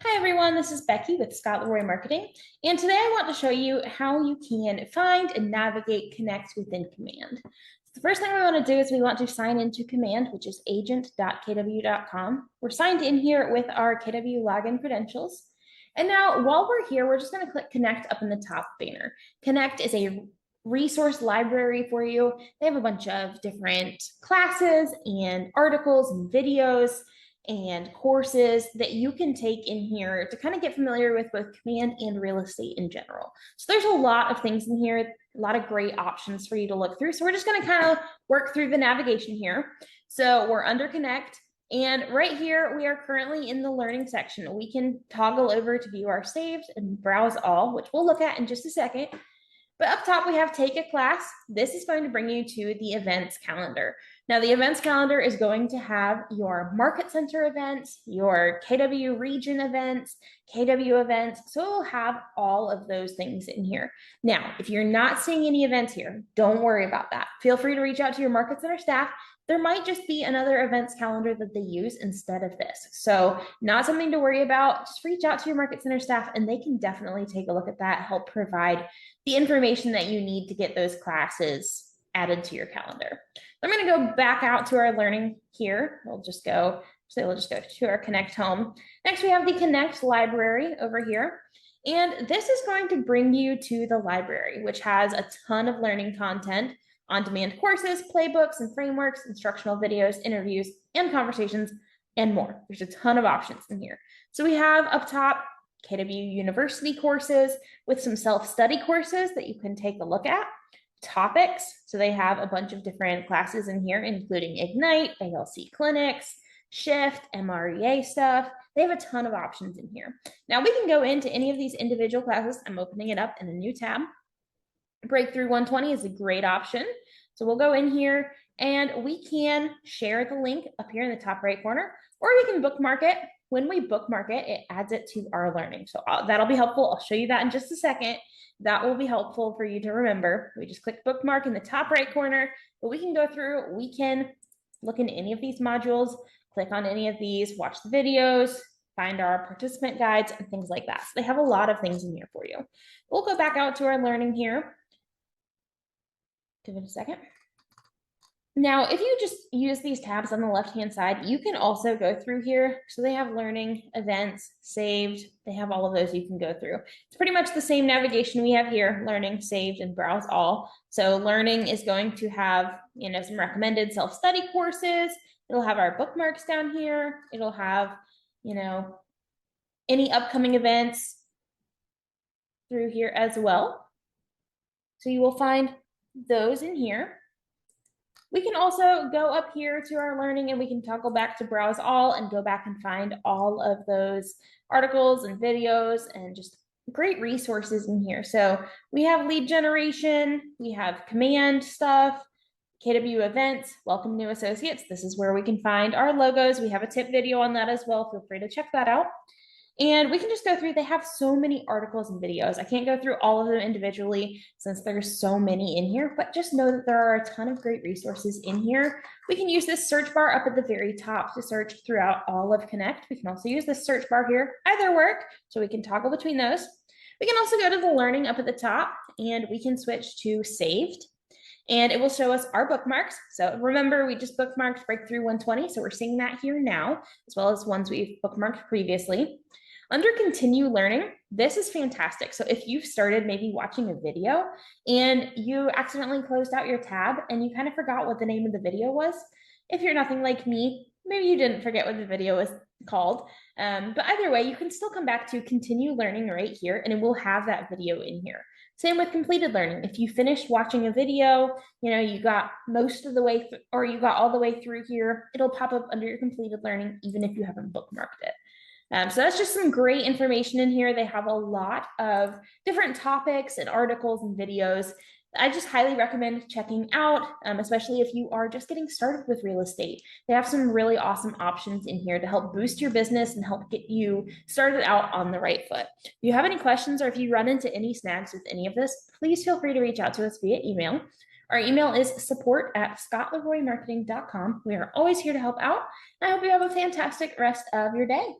Hi everyone, this is Becky with Scott Leroy Marketing, and today I want to show you how you can find and navigate Connect within Command. So the first thing we want to do is we want to sign into Command, which is agent.kw.com. We're signed in here with our KW login credentials. And now while we're here, we're just going to click Connect up in the top banner. Connect is a resource library for you. They have a bunch of different classes and articles and videos and courses that you can take in here to kind of get familiar with both Command and real estate in general. So there's a lot of things in here, a lot of great options for you to look through. So we're just going to kind of work through the navigation here. So we're under Connect. And right here, we are currently in the learning section. We can toggle over to view our saved and browse all, which we'll look at in just a second. But up top, we have take a class. This is going to bring you to the events calendar. Now, the events calendar is going to have your market center events, your KW region events, KW events. So it will have all of those things in here. Now, if you're not seeing any events here, don't worry about that. Feel free to reach out to your market center staff. There might just be another events calendar that they use instead of this. So not something to worry about. Just reach out to your market center staff and they can definitely take a look at that, help provide the information that you need to get those classes added to your calendar. I'm going to go back out to our learning here. We'll just go to our Connect home. Next, we have the Connect library over here. And this is going to bring you to the library, which has a ton of learning content, on-demand courses, playbooks and frameworks, instructional videos, interviews, and conversations, and more. There's a ton of options in here. So we have up top KW University courses with some self-study courses that you can take a look at. Topics, so they have a bunch of different classes in here, including Ignite, ALC clinics, Shift, MREA stuff. They have a ton of options in here. Now we can go into any of these individual classes. I'm opening it up in a new tab. Breakthrough 120 is a great option. So we'll go in here and we can share the link up here in the top right corner, or we can bookmark it. When we bookmark it, it adds it to our learning. So that'll be helpful. I'll show you that in just a second. That will be helpful for you to remember. We just click bookmark in the top right corner, but we can go through, we can look into any of these modules, click on any of these, watch the videos, find our participant guides and things like that. So they have a lot of things in here for you. We'll go back out to our learning here. Give it a second. Now, if you just use these tabs on the left-hand side, you can also go through here. So they have learning, events, saved. They have all of those you can go through. It's pretty much the same navigation we have here, learning, saved, and browse all. So learning is going to have, some recommended self-study courses. It'll have our bookmarks down here. It'll have, any upcoming events through here as well. So you will find those in here. We can also go up here to our learning and we can toggle back to browse all and go back and find all of those articles and videos and just great resources in here. So we have lead generation, we have command stuff, KW events, welcome new associates. This is where we can find our logos. We have a tip video on that as well. Feel free to check that out. And we can just go through, they have so many articles and videos. I can't go through all of them individually since there's so many in here, but just know that there are a ton of great resources in here. We can use this search bar up at the very top to search throughout all of Connect. We can also use this search bar here, either work, so we can toggle between those. We can also go to the learning up at the top and we can switch to saved. And it will show us our bookmarks. So remember, we just bookmarked Breakthrough 120. So we're seeing that here now, as well as ones we've bookmarked previously. Under continue learning, this is fantastic. So if you've started maybe watching a video and you accidentally closed out your tab and you kind of forgot what the name of the video was, if you're nothing like me, maybe you didn't forget what the video was called. But either way, you can still come back to continue learning right here and it will have that video in here. Same with completed learning. If you finished watching a video, you got most of the way or you got all the way through here, it'll pop up under your completed learning, even if you haven't bookmarked it. So that's just some great information in here. They have a lot of different topics and articles and videos. I just highly recommend checking out, especially if you are just getting started with real estate. They have some really awesome options in here to help boost your business and help get you started out on the right foot. If you have any questions or if you run into any snags with any of this, please feel free to reach out to us via email. Our email is support@scottleroymarketing.com. We are always here to help out. And I hope you have a fantastic rest of your day.